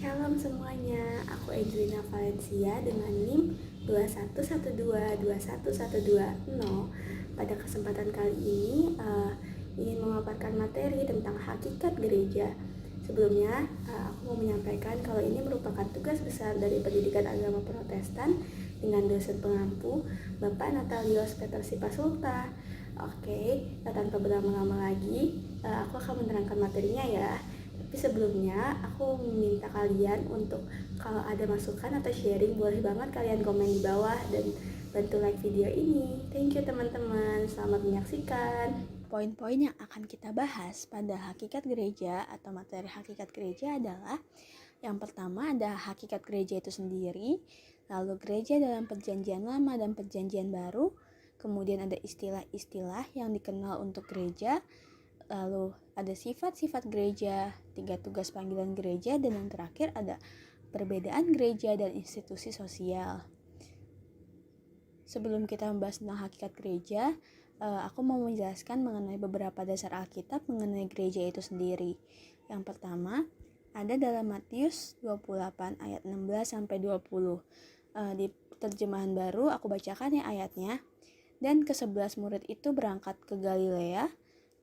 Shalom semuanya, aku Angelina Valencia dengan NIM 21122110. Pada kesempatan kali ini ingin memaparkan materi tentang hakikat gereja. Sebelumnya aku mau menyampaikan kalau ini merupakan tugas besar dari pendidikan agama Protestan dengan dosen pengampu Bapak Natalios Peter Sipasulta. Oke, tanpa berlama-lama lagi, aku akan menerangkan materinya ya. Tapi sebelumnya aku meminta kalian untuk kalau ada masukan atau sharing boleh banget kalian komen di bawah dan bantu like video ini. Thank you teman-teman, selamat menyaksikan. Poin-poin yang akan kita bahas pada hakikat gereja atau materi hakikat gereja adalah yang pertama ada hakikat gereja itu sendiri, lalu gereja dalam perjanjian lama dan perjanjian baru, kemudian ada istilah-istilah yang dikenal untuk gereja, lalu ada sifat-sifat gereja, 3 tugas panggilan gereja, dan yang terakhir ada perbedaan gereja dan institusi sosial. Sebelum kita membahas tentang hakikat gereja, aku mau menjelaskan mengenai beberapa dasar Alkitab mengenai gereja itu sendiri. Yang pertama, ada dalam Matius 28 ayat 16-20. Di terjemahan baru aku bacakan ya ayatnya. Dan ke-11 murid itu berangkat ke Galilea,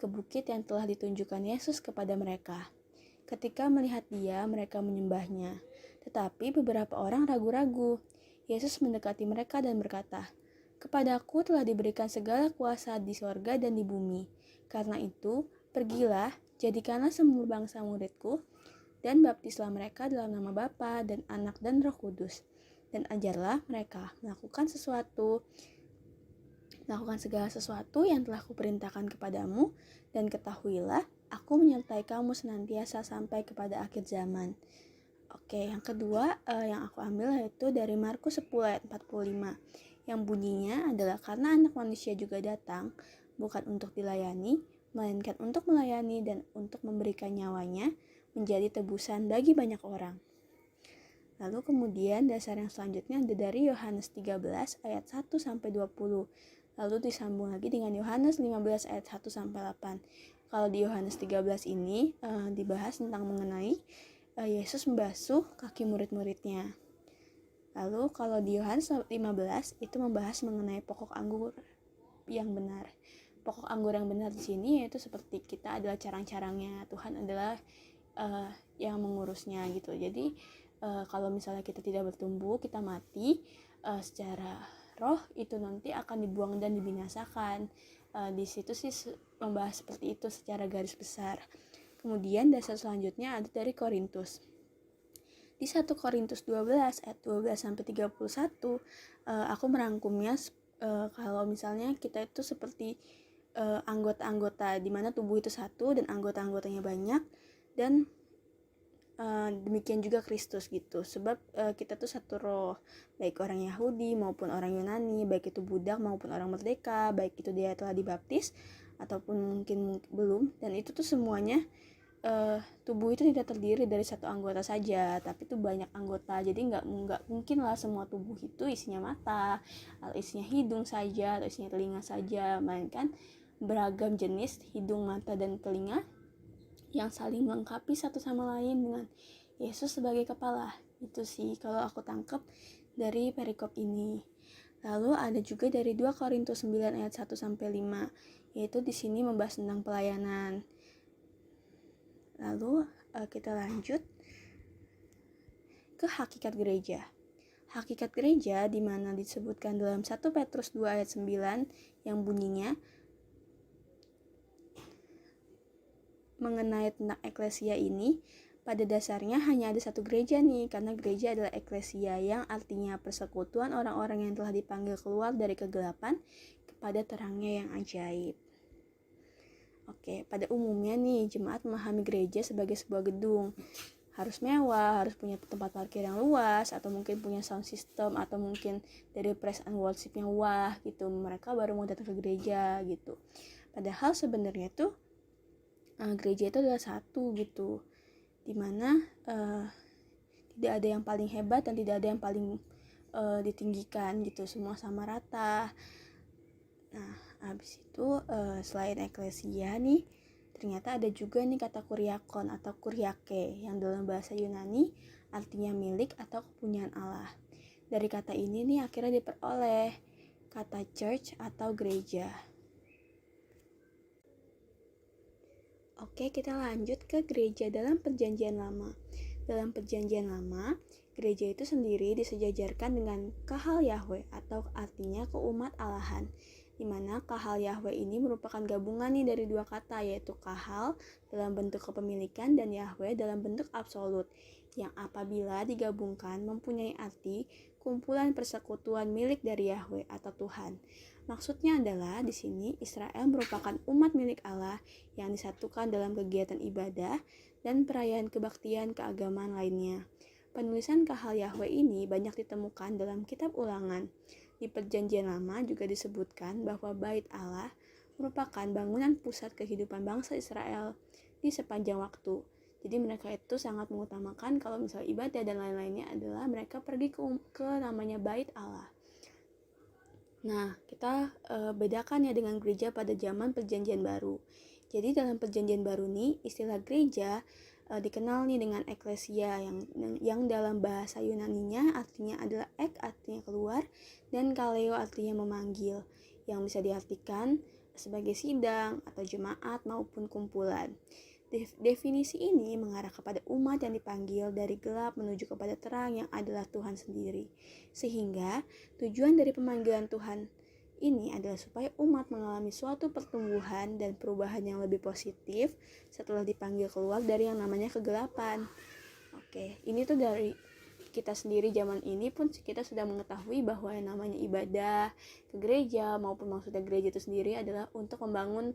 ke bukit yang telah ditunjukkan Yesus kepada mereka. Ketika melihat dia, mereka menyembahnya. Tetapi beberapa orang ragu-ragu. Yesus mendekati mereka dan berkata, "Kepadaku telah diberikan segala kuasa di sorga dan di bumi. Karena itu, pergilah, jadikanlah semua bangsa muridku, dan baptislah mereka dalam nama Bapa dan Anak dan Roh Kudus. Dan ajarlah mereka melakukan segala sesuatu yang telah kuperintahkan kepadamu, dan ketahuilah, aku menyertai kamu senantiasa sampai kepada akhir zaman." Oke, yang kedua yang aku ambil yaitu dari Markus 10 ayat 45, yang bunyinya adalah karena anak manusia juga datang, bukan untuk dilayani, melainkan untuk melayani dan untuk memberikan nyawanya menjadi tebusan bagi banyak orang. Lalu kemudian dasar yang selanjutnya ada dari Yohanes 13 ayat 1-20. Lalu disambung lagi dengan Yohanes 15 ayat 1-8. Kalau di Yohanes 13 ini dibahas tentang mengenai Yesus membasuh kaki murid-muridnya. Lalu kalau di Yohanes 15 itu membahas mengenai pokok anggur yang benar. Pokok anggur yang benar di sini yaitu seperti kita adalah carang-carangnya, Tuhan adalah yang mengurusnya gitu. Jadi kalau misalnya kita tidak bertumbuh, kita mati secara roh, itu nanti akan dibuang dan dibinasakan. Di situ sih membahas seperti itu secara garis besar. Kemudian dasar selanjutnya ada dari Korintus. Di 1 Korintus 12 ayat 12-31, aku merangkumnya kalau misalnya kita itu seperti anggota-anggota di mana tubuh itu satu dan anggota-anggotanya banyak, dan demikian juga Kristus gitu. Sebab kita tuh satu roh, baik orang Yahudi maupun orang Yunani, baik itu budak maupun orang merdeka, baik itu dia telah dibaptis ataupun mungkin belum, dan itu tuh semuanya tubuh itu tidak terdiri dari satu anggota saja, tapi itu banyak anggota. Jadi nggak mungkin lah semua tubuh itu isinya mata, atau isinya hidung saja, atau isinya telinga saja, melainkan beragam jenis hidung, mata, dan telinga yang saling melengkapi satu sama lain dengan Yesus sebagai kepala. Itu sih kalau aku tangkap dari perikop ini. Lalu ada juga dari 2 Korintus 9 ayat 1-5, yaitu di sini membahas tentang pelayanan. Lalu kita lanjut ke hakikat gereja. Hakikat gereja di mana disebutkan dalam 1 Petrus 2 ayat 9 yang bunyinya mengenai tentang eklesia ini, pada dasarnya hanya ada satu gereja nih, karena gereja adalah eklesia yang artinya persekutuan orang-orang yang telah dipanggil keluar dari kegelapan kepada terangnya yang ajaib. Oke, pada umumnya nih, jemaat memahami gereja sebagai sebuah gedung. Harus mewah, harus punya tempat parkir yang luas, atau mungkin punya sound system, atau mungkin dari praise and worship yang wah gitu. Mereka baru mau datang ke gereja gitu. Padahal sebenarnya tuh gereja itu adalah satu gitu, dimana tidak ada yang paling hebat dan tidak ada yang paling ditinggikan gitu, semua sama rata. Nah, habis itu selain eklesia nih, ternyata ada juga nih kata kuriakon atau kuriake yang dalam bahasa Yunani artinya milik atau kepunyaan Allah. Dari kata ini nih akhirnya diperoleh kata church atau gereja. Oke, kita lanjut ke gereja dalam Perjanjian Lama. Dalam Perjanjian Lama, gereja itu sendiri disejajarkan dengan kahal Yahweh atau artinya keumat Allahan, di mana kahal Yahweh ini merupakan gabungan nih dari dua kata, yaitu kahal dalam bentuk kepemilikan dan Yahweh dalam bentuk absolut, yang apabila digabungkan mempunyai arti kumpulan persekutuan milik dari Yahweh atau Tuhan. Maksudnya adalah di sini Israel merupakan umat milik Allah yang disatukan dalam kegiatan ibadah dan perayaan kebaktian keagamaan lainnya. Penulisan kahal Yahweh ini banyak ditemukan dalam kitab Ulangan. Di Perjanjian Lama juga disebutkan bahwa Bait Allah merupakan bangunan pusat kehidupan bangsa Israel di sepanjang waktu. Jadi mereka itu sangat mengutamakan kalau misalnya ibadah dan lain-lainnya adalah mereka pergi ke namanya Bait Allah. Nah, kita bedakan ya dengan gereja pada zaman Perjanjian Baru. Jadi dalam Perjanjian Baru nih, istilah gereja dikenal nih dengan eklesia yang dalam bahasa Yunaninya artinya adalah artinya keluar, dan kaleo artinya memanggil, yang bisa diartikan sebagai sidang atau jemaat maupun kumpulan. Definisi ini mengarah kepada umat yang dipanggil dari gelap menuju kepada terang yang adalah Tuhan sendiri. Sehingga tujuan dari pemanggilan Tuhan ini adalah supaya umat mengalami suatu pertumbuhan dan perubahan yang lebih positif setelah dipanggil keluar dari yang namanya kegelapan. Oke, ini tuh dari kita sendiri zaman ini pun kita sudah mengetahui bahwa yang namanya ibadah ke gereja maupun maksudnya gereja itu sendiri adalah untuk membangun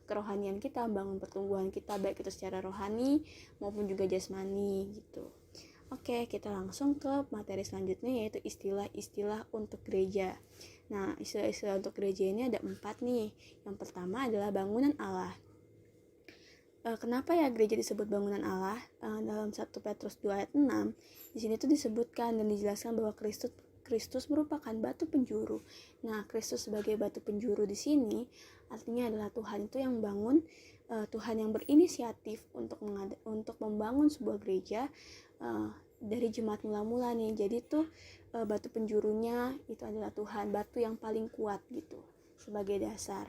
kerohanian kita, membangun pertumbuhan kita baik itu secara rohani maupun juga jasmani gitu. Oke, kita langsung ke materi selanjutnya, yaitu istilah-istilah untuk gereja. Nah, istilah-istilah untuk gereja ini ada 4 nih. Yang pertama adalah bangunan Allah. Kenapa ya gereja disebut bangunan Allah? Dalam 1 Petrus 2 ayat 6, di sini tuh disebutkan dan dijelaskan bahwa Kristus merupakan batu penjuru. Nah, Kristus sebagai batu penjuru di sini artinya adalah Tuhan itu yang bangun, Tuhan yang berinisiatif untuk membangun sebuah gereja dari jemaat mula-mula nih. Jadi tuh batu penjurunya itu adalah Tuhan, batu yang paling kuat gitu sebagai dasar.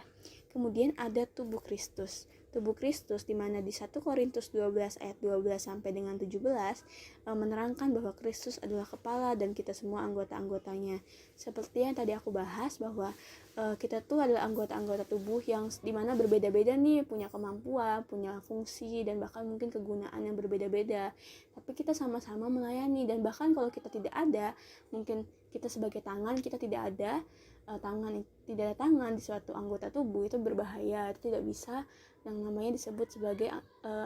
Kemudian ada tubuh Kristus. Tubuh Kristus di mana di 1 Korintus 12 ayat 12 sampai dengan 17 menerangkan bahwa Kristus adalah kepala dan kita semua anggota-anggotanya. Seperti yang tadi aku bahas bahwa kita tuh adalah anggota-anggota tubuh yang di mana berbeda-beda nih, punya kemampuan, punya fungsi dan bahkan mungkin kegunaan yang berbeda-beda. Tapi kita sama-sama melayani, dan bahkan kalau kita tidak ada, mungkin kita sebagai tangan kita tidak ada tangan di suatu anggota tubuh, itu berbahaya, itu tidak bisa yang namanya disebut sebagai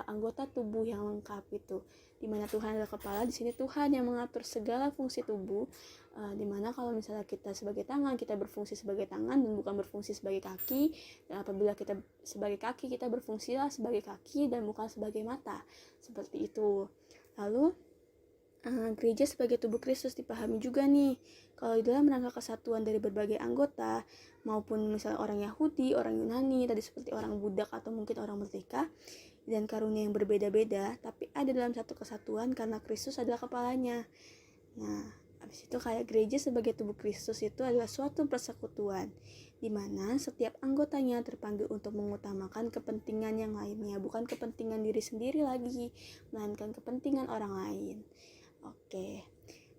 anggota tubuh yang lengkap itu. Dimana Tuhan adalah kepala, di sini Tuhan yang mengatur segala fungsi tubuh. Dimana kalau misalnya kita sebagai tangan, kita berfungsi sebagai tangan dan bukan berfungsi sebagai kaki. Dan apabila kita sebagai kaki, kita berfungsilah sebagai kaki dan bukan sebagai mata. Seperti itu. Lalu gereja sebagai tubuh Kristus dipahami juga nih kalau di dalam rangka kesatuan dari berbagai anggota, maupun misalnya orang Yahudi, orang Yunani, tadi seperti orang budak atau mungkin orang merdeka, dan karunia yang berbeda-beda, tapi ada dalam satu kesatuan karena Kristus adalah kepalanya. Nah, habis itu kayak gereja sebagai tubuh Kristus itu adalah suatu persekutuan, di mana setiap anggotanya terpanggil untuk mengutamakan kepentingan yang lainnya, bukan kepentingan diri sendiri lagi, melainkan kepentingan orang lain. Oke,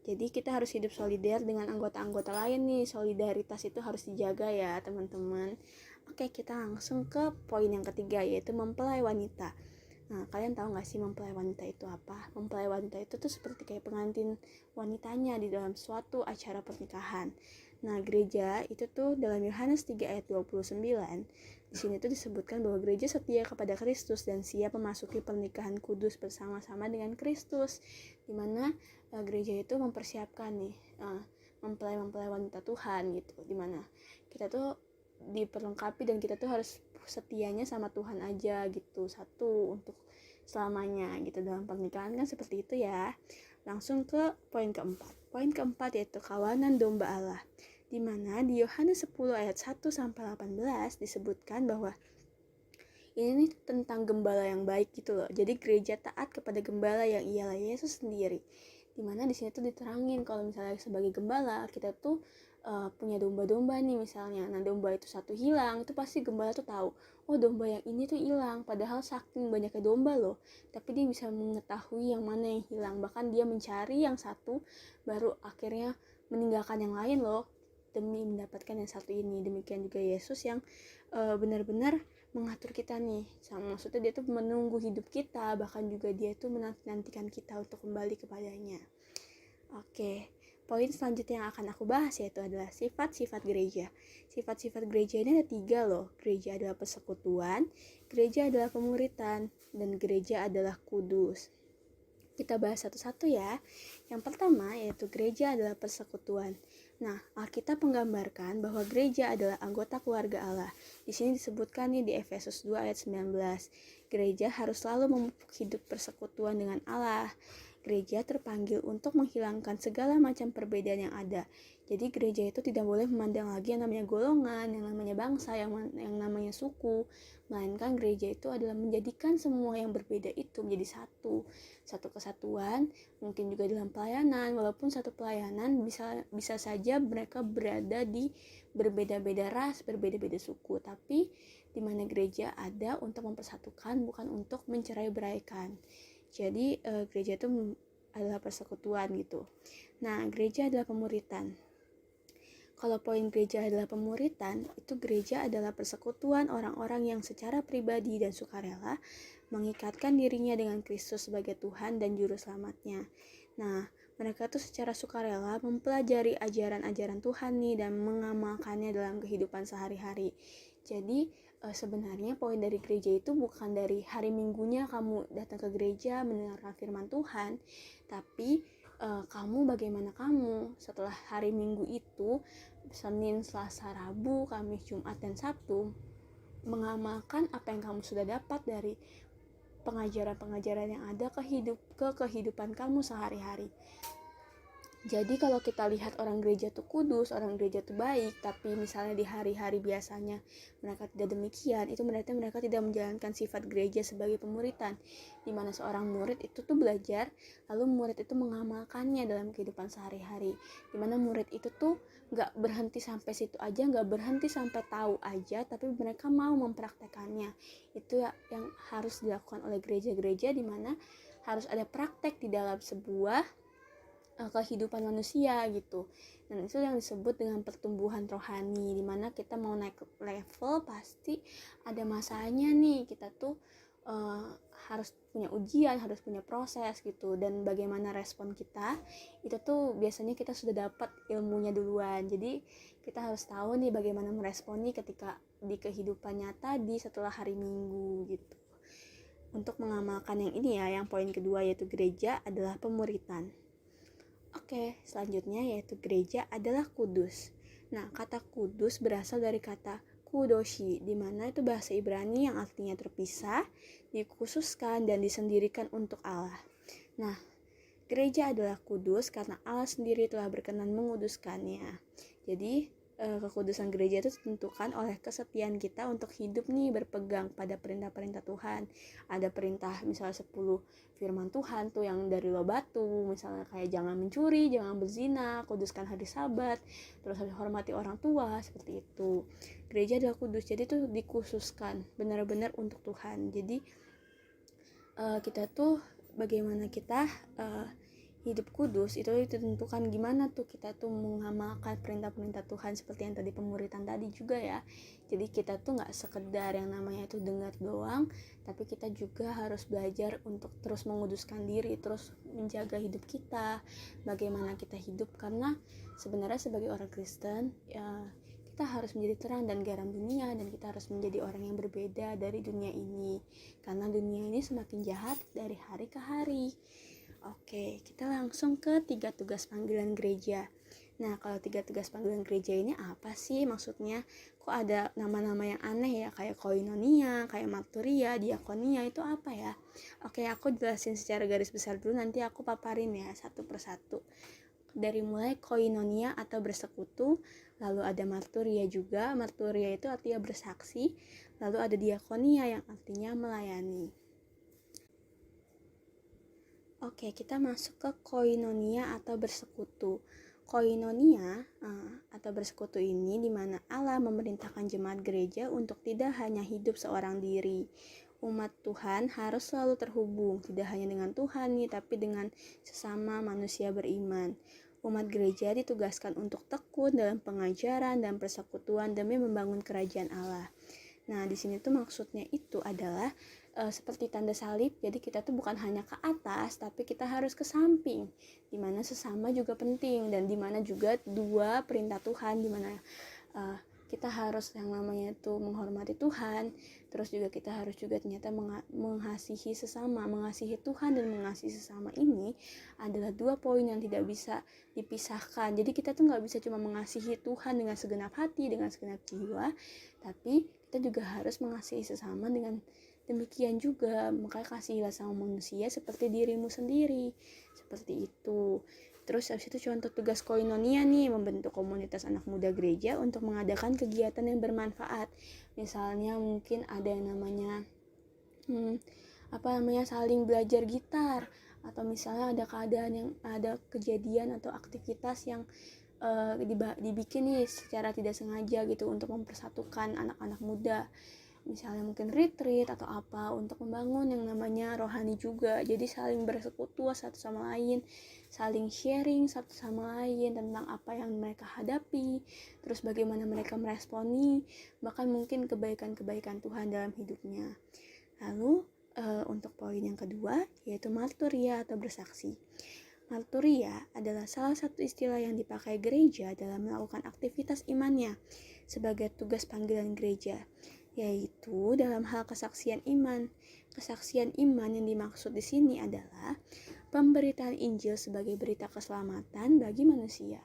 jadi kita harus hidup solidar dengan anggota-anggota lain nih. Solidaritas itu harus dijaga ya teman-teman. Oke, kita langsung ke poin yang ketiga, yaitu mempelai wanita. Nah, kalian tahu gak sih mempelai wanita itu apa? Mempelai wanita itu tuh seperti kayak pengantin wanitanya di dalam suatu acara pernikahan. Nah, gereja itu tuh dalam Yohanes 3 ayat 29, di sini tuh disebutkan bahwa gereja setia kepada Kristus dan siap memasuki pernikahan kudus bersama-sama dengan Kristus, di mana gereja itu mempersiapkan nih mempelai wanita Tuhan gitu, di mana kita tuh diperlengkapi dan kita tuh harus setianya sama Tuhan aja gitu, satu untuk selamanya gitu. Dalam pernikahan kan seperti itu ya. Langsung ke poin keempat. Poin keempat yaitu kawanan domba Allah, di mana di Yohanes 10 ayat 1 sampai 18 disebutkan bahwa Ini nih tentang gembala yang baik gitu loh. Jadi gereja taat kepada gembala yang ialah Yesus sendiri. Dimana di sini tuh diterangin kalau misalnya sebagai gembala kita tuh punya domba-domba nih misalnya. Nah domba itu satu hilang, itu pasti gembala tuh tahu, oh domba yang ini tuh hilang. Padahal saking banyaknya domba loh, tapi dia bisa mengetahui yang mana yang hilang. Bahkan dia mencari yang satu, baru akhirnya meninggalkan yang lain loh, demi mendapatkan yang satu ini. Demikian juga Yesus yang benar-benar mengatur kita nih. Maksudnya dia tuh menunggu hidup kita, bahkan juga dia tuh menantikan kita untuk kembali kepadanya. Oke, poin selanjutnya yang akan aku bahas yaitu adalah sifat-sifat gereja. Sifat-sifat gereja ini ada 3 loh. Gereja adalah persekutuan, gereja adalah pemuritan, dan gereja adalah kudus. Kita bahas satu-satu ya. Yang pertama yaitu gereja adalah persekutuan. Nah, Alkitab menggambarkan bahwa gereja adalah anggota keluarga Allah. Di sini disebutkan nih di Efesus 2 ayat 19. Gereja harus selalu memupuk hidup persekutuan dengan Allah. Gereja terpanggil untuk menghilangkan segala macam perbedaan yang ada. Jadi gereja itu tidak boleh memandang lagi yang namanya golongan, yang namanya bangsa, yang namanya suku. Melainkan gereja itu adalah menjadikan semua yang berbeda itu menjadi satu kesatuan. Mungkin juga dalam pelayanan, walaupun satu pelayanan bisa saja mereka berada di berbeda-beda ras, berbeda-beda suku, tapi di mana gereja ada untuk mempersatukan, bukan untuk mencerai-beraikan. Jadi gereja itu adalah persekutuan gitu. Nah, gereja adalah pemuritan. Kalau poin gereja adalah pemuritan, itu gereja adalah persekutuan orang-orang yang secara pribadi dan sukarela mengikatkan dirinya dengan Kristus sebagai Tuhan dan Juru Selamatnya. Nah, mereka tuh secara sukarela mempelajari ajaran-ajaran Tuhan nih dan mengamalkannya dalam kehidupan sehari-hari. Jadi sebenarnya poin dari gereja itu bukan dari hari minggunya kamu datang ke gereja mendengarkan firman Tuhan, tapi kamu bagaimana kamu setelah hari minggu itu, Senin, Selasa, Rabu, Kamis, Jumat, dan Sabtu, mengamalkan apa yang kamu sudah dapat dari pengajaran-pengajaran yang ada ke kehidupan kamu sehari-hari. Jadi kalau kita lihat orang gereja tuh kudus, orang gereja tuh baik, tapi misalnya di hari-hari biasanya mereka tidak demikian, itu berarti mereka tidak menjalankan sifat gereja sebagai pemuritan, di mana seorang murid itu tuh belajar, lalu murid itu mengamalkannya dalam kehidupan sehari-hari, di mana murid itu tuh gak berhenti sampai situ aja, gak berhenti sampai tahu aja, tapi mereka mau mempraktekannya. Itu yang harus dilakukan oleh gereja-gereja, di mana harus ada praktek di dalam sebuah kehidupan manusia gitu. Dan itu yang disebut dengan pertumbuhan rohani, dimana kita mau naik level pasti ada masanya nih, kita tuh harus punya ujian, harus punya proses gitu. Dan bagaimana respon kita itu tuh biasanya kita sudah dapat ilmunya duluan, jadi kita harus tahu nih bagaimana meresponi ketika di kehidupan nyata di setelah hari Minggu gitu. Untuk mengamalkan yang ini ya, yang poin kedua yaitu gereja adalah pemuritan. Oke, selanjutnya yaitu gereja adalah kudus. Nah, kata kudus berasal dari kata kudoshi, di mana itu bahasa Ibrani yang artinya terpisah, dikhususkan, dan disendirikan untuk Allah. Nah, gereja adalah kudus karena Allah sendiri telah berkenan menguduskannya. Jadi, kekudusan gereja itu ditentukan oleh kesetiaan kita untuk hidup nih berpegang pada perintah-perintah Tuhan. Ada perintah misalnya 10 firman Tuhan tuh yang dari lo batu, misalnya kayak jangan mencuri, jangan berzina, kuduskan hari Sabat, terus harus hormati orang tua, seperti itu. Gereja adalah kudus, jadi tuh dikhususkan benar-benar untuk Tuhan. Jadi kita tuh bagaimana kita hidup kudus itu ditentukan gimana tuh kita tuh mengamalkan perintah-perintah Tuhan, seperti yang tadi pemuritan tadi juga ya. Jadi kita tuh gak sekedar yang namanya itu dengar doang, tapi kita juga harus belajar untuk terus menguduskan diri, terus menjaga hidup kita, bagaimana kita hidup. Karena sebenarnya sebagai orang Kristen ya, kita harus menjadi terang dan garam dunia, dan kita harus menjadi orang yang berbeda dari dunia ini, karena dunia ini semakin jahat dari hari ke hari. Oke, kita langsung ke 3 tugas panggilan gereja. Nah, kalau 3 tugas panggilan gereja ini apa sih maksudnya? Kok ada nama-nama yang aneh ya, kayak koinonia, kayak marturia, diakonia, itu apa ya? Oke, aku jelasin secara garis besar dulu, nanti aku paparin ya satu persatu. Dari mulai koinonia atau bersekutu, lalu ada marturia juga. Marturia itu artinya bersaksi, Lalu ada diakonia yang artinya melayani. Oke, kita masuk ke koinonia atau bersekutu. Koinonia atau bersekutu ini di mana Allah memerintahkan jemaat gereja untuk tidak hanya hidup seorang diri. Umat Tuhan harus selalu terhubung, tidak hanya dengan Tuhan nih, tapi dengan sesama manusia beriman. Umat gereja ditugaskan untuk tekun dalam pengajaran dan persekutuan demi membangun kerajaan Allah. Nah, di sini tuh maksudnya itu adalah seperti tanda salib, jadi kita tuh bukan hanya ke atas, tapi kita harus ke samping, dimana sesama juga penting, dan dimana juga dua perintah Tuhan, dimana kita harus yang namanya itu menghormati Tuhan, terus juga kita harus juga ternyata mengasihi sesama, mengasihi Tuhan dan mengasihi sesama ini adalah dua poin yang tidak bisa dipisahkan. Jadi kita tuh nggak bisa cuma mengasihi Tuhan dengan segenap hati, dengan segenap jiwa, tapi kita juga harus mengasihi sesama dengan demikian juga. Maka kasihilah sama manusia seperti dirimu sendiri, seperti itu. Terus habis itu contoh tugas koinonia nih, membentuk komunitas anak muda gereja untuk mengadakan kegiatan yang bermanfaat. Misalnya mungkin ada yang namanya saling belajar gitar, atau misalnya ada keadaan yang ada kejadian atau aktivitas yang dibikin nih secara tidak sengaja gitu untuk mempersatukan anak-anak muda. Misalnya mungkin retreat atau apa untuk membangun yang namanya rohani juga. Jadi saling bersekutu satu sama lain, saling sharing satu sama lain tentang apa yang mereka hadapi, terus bagaimana mereka meresponi, bahkan mungkin kebaikan-kebaikan Tuhan dalam hidupnya. Lalu untuk poin yang kedua yaitu marturia atau bersaksi. Marturia adalah salah satu istilah yang dipakai gereja dalam melakukan aktivitas imannya sebagai tugas panggilan gereja, yaitu dalam hal kesaksian iman. Kesaksian iman yang dimaksud di sini adalah pemberitaan Injil sebagai berita keselamatan bagi manusia.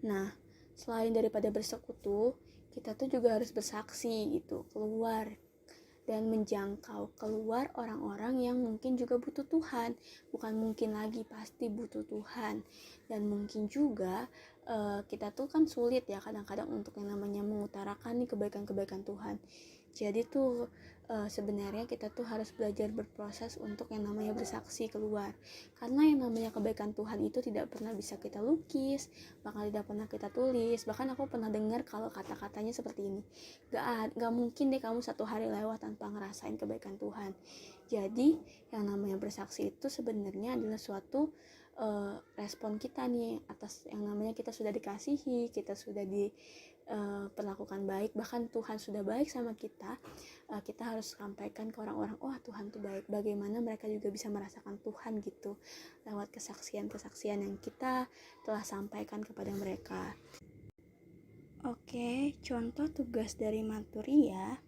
Nah, selain daripada bersekutu, kita tuh juga harus bersaksi gitu, keluar dan menjangkau keluar orang-orang yang mungkin juga butuh Tuhan. Bukan mungkin lagi, pasti butuh Tuhan. Dan mungkin juga kita tuh kan sulit ya kadang-kadang untuk yang namanya mengutarakan nih kebaikan-kebaikan Tuhan. Jadi tuh sebenarnya kita tuh harus belajar berproses untuk yang namanya bersaksi keluar. Karena yang namanya kebaikan Tuhan itu tidak pernah bisa kita lukis, bahkan tidak pernah kita tulis. Bahkan aku pernah dengar kalau kata-katanya seperti ini, gak mungkin deh kamu satu hari lewat tanpa ngerasain kebaikan Tuhan. Jadi yang namanya bersaksi itu sebenarnya adalah suatu respon kita nih atas yang namanya kita sudah dikasihi, kita sudah diperlakukan baik, bahkan Tuhan sudah baik sama kita. Kita harus sampaikan ke orang-orang, oh Tuhan tuh baik, bagaimana mereka juga bisa merasakan Tuhan gitu lewat kesaksian-kesaksian yang kita telah sampaikan kepada mereka. Oke, contoh tugas dari marturia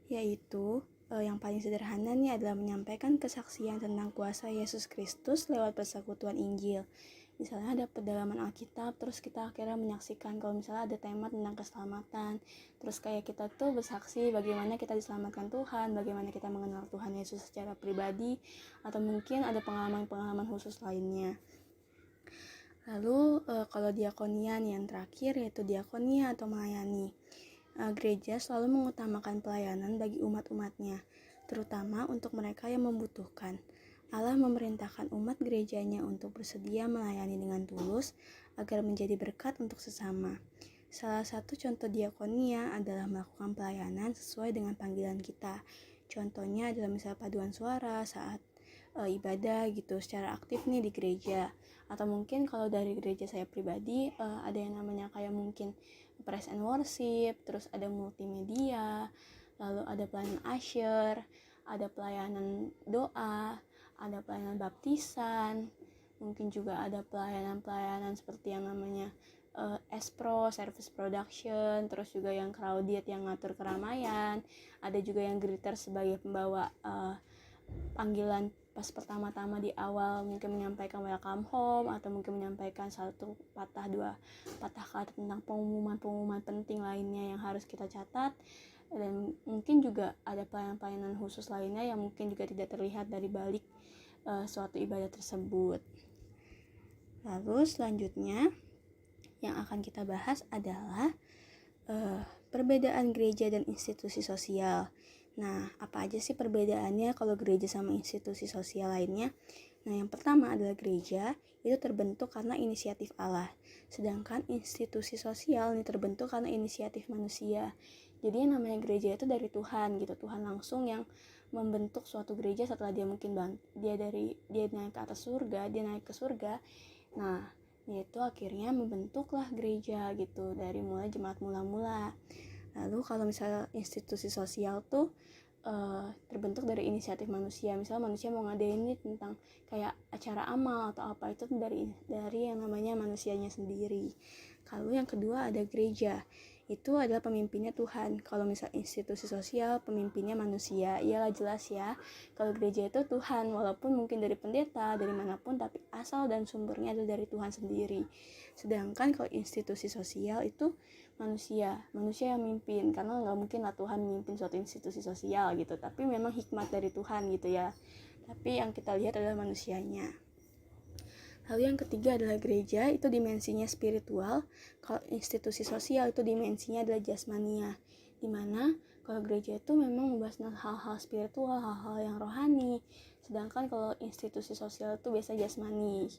yaitu yang paling sederhana nih adalah menyampaikan kesaksian tentang kuasa Yesus Kristus lewat persekutuan Injil. Misalnya ada pedalaman Alkitab, terus kita akhirnya menyaksikan kalau misalnya ada tema tentang keselamatan, terus kayak kita tuh bersaksi bagaimana kita diselamatkan Tuhan, bagaimana kita mengenal Tuhan Yesus secara pribadi, atau mungkin ada pengalaman-pengalaman khusus lainnya. Lalu kalau diakonia nih yang terakhir yaitu diakonia atau melayani. Gereja selalu mengutamakan pelayanan bagi umat-umatnya, terutama untuk mereka yang membutuhkan. Allah memerintahkan umat gerejanya untuk bersedia melayani dengan tulus agar menjadi berkat untuk sesama. Salah satu contoh diakonia adalah melakukan pelayanan sesuai dengan panggilan kita. Contohnya adalah misalnya paduan suara saat ibadah gitu secara aktif nih di gereja. Atau mungkin kalau dari gereja saya pribadi ada yang namanya kayak mungkin praise and worship, terus ada multimedia, lalu ada pelayanan usher, ada pelayanan doa, ada pelayanan baptisan, mungkin juga ada pelayanan-pelayanan seperti yang namanya Espro, service production, terus juga yang crowded yang ngatur keramaian, ada juga yang greeter sebagai pembawa panggilan pas pertama-tama di awal, mungkin menyampaikan welcome home, atau mungkin menyampaikan satu dua patah kata tentang pengumuman-pengumuman penting lainnya yang harus kita catat. Dan mungkin juga ada pelayanan-pelayanan khusus lainnya yang mungkin juga tidak terlihat dari balik suatu ibadah tersebut. Lalu selanjutnya yang akan kita bahas adalah perbedaan gereja dan institusi sosial. Nah, apa aja sih perbedaannya kalau gereja sama institusi sosial lainnya? Nah, yang pertama adalah gereja itu terbentuk karena inisiatif Allah, sedangkan institusi sosial ini terbentuk karena inisiatif manusia. Jadi yang namanya gereja itu dari Tuhan gitu, Tuhan langsung yang membentuk suatu gereja setelah dia mungkin dia naik ke atas surga, dia naik ke surga. Nah, dia itu akhirnya membentuklah gereja gitu dari mulai jemaat mula-mula. Lalu kalau misalnya institusi sosial tuh terbentuk dari inisiatif manusia. Misalnya manusia mau ngadain ini tentang kayak acara amal atau apa, itu dari yang namanya manusianya sendiri. Kalau yang kedua ada gereja, itu adalah pemimpinnya Tuhan. Kalau misal institusi sosial, pemimpinnya manusia. Iyalah jelas ya, kalau gereja itu Tuhan, walaupun mungkin dari pendeta, dari manapun, tapi asal dan sumbernya adalah dari Tuhan sendiri. Sedangkan kalau institusi sosial itu manusia yang mimpin, karena nggak mungkin lah Tuhan memimpin suatu institusi sosial gitu, tapi memang hikmat dari Tuhan gitu ya, tapi yang kita lihat adalah manusianya. Lalu yang ketiga adalah gereja, itu dimensinya spiritual. Kalau institusi sosial itu dimensinya adalah jasmania, dimana kalau gereja itu memang membahas hal-hal spiritual, hal-hal yang rohani, sedangkan kalau institusi sosial itu biasa jasmani.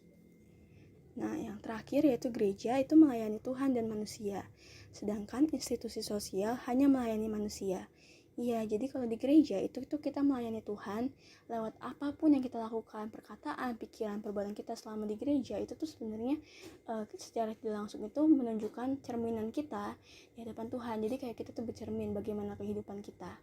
Nah, yang terakhir yaitu gereja itu melayani Tuhan dan manusia, sedangkan institusi sosial hanya melayani manusia. Iya, jadi kalau di gereja itu kita melayani Tuhan lewat apapun yang kita lakukan, perkataan, pikiran, perbuatan kita selama di gereja itu tuh sebenarnya secara tidak langsung itu menunjukkan cerminan kita di hadapan Tuhan. Jadi kayak kita tuh bercermin bagaimana kehidupan kita.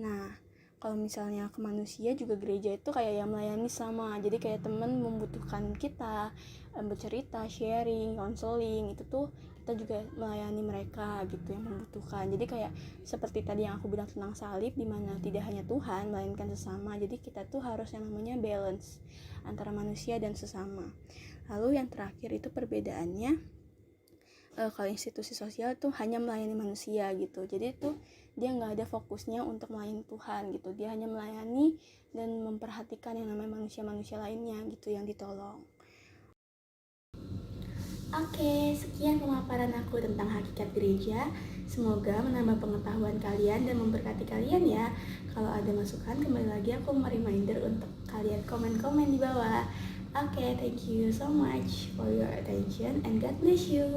Nah, kalau misalnya ke manusia juga gereja itu kayak yang melayani sama, jadi kayak teman membutuhkan kita, bercerita, sharing, counseling, itu tuh kita juga melayani mereka gitu yang membutuhkan. Jadi kayak seperti tadi yang aku bilang tentang salib, dimana tidak hanya Tuhan melainkan sesama, jadi kita tuh harus yang namanya balance antara manusia dan sesama. Lalu yang terakhir itu perbedaannya, kalau institusi sosial tuh hanya melayani manusia gitu, jadi tuh dia nggak ada fokusnya untuk melayani Tuhan gitu, dia hanya melayani dan memperhatikan yang namanya manusia-manusia lainnya gitu yang ditolong. Oke, sekian pemaparan aku tentang hakikat gereja. Semoga menambah pengetahuan kalian dan memberkati kalian ya. Kalau ada masukan, kembali lagi aku mau reminder untuk kalian komen-komen di bawah. Oke, thank you so much for your attention and God bless you.